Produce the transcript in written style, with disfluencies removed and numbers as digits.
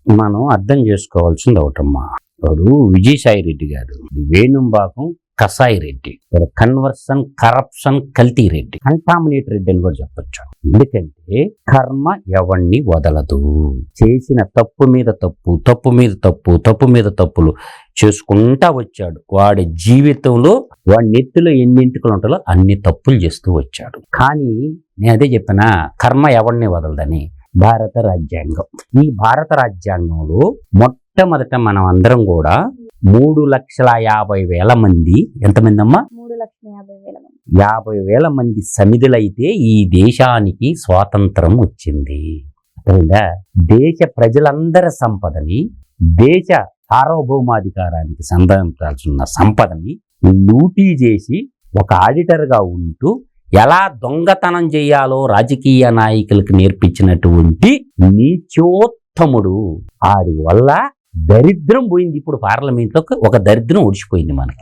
మనం అర్థం చేసుకోవాల్సింది ఒకటమ్మా. వాడు విజయసాయి రెడ్డి గారు, వేణుంబాకం కసాయి రెడ్డి, కన్వర్షన్ కరప్షన్ కల్తీ రెడ్డి, కంటామినేట్ రెడ్డి అని కూడా చెప్పొచ్చు. ఎందుకంటే కర్మ ఎవణ్ణి వదలదు. చేసిన తప్పు మీద తప్పు, తప్పు మీద తప్పు, తప్పు మీద తప్పులు చేసుకుంటా వచ్చాడు. వాడి జీవితంలో వాడి నెత్తిలో ఎన్ని ఎంటుకలు ఉంటాలో అన్ని తప్పులు చేస్తూ వచ్చాడు. కానీ నేను అదే చెప్పినా, కర్మ ఎవణ్ణి వదలదని. భారత రాజ్యాంగం, ఈ భారత రాజ్యాంగంలో మొట్టమొదట మనం అందరం కూడా 3,50,000 మంది, ఎంతమంది అమ్మా? 50,000 మంది సమిధులైతే ఈ దేశానికి స్వాతంత్రం వచ్చింది. అర్థమైందా? దేశ ప్రజలందరి సంపదని, దేశ సార్వభౌమాధికారానికి సంబంధించాల్సిన సంపదని లూటీ చేసి ఒక ఆడిటర్గా ఉంటూ ఎలా దొంగతనం చేయాలో రాజకీయ నాయకులకు నేర్పించినటువంటి నీచోత్తముడు. ఆడి వల్ల దరిద్రం పోయింది. ఇప్పుడు పార్లమెంట్లో ఒక దరిద్రం ఒడిచిపోయింది మనకి.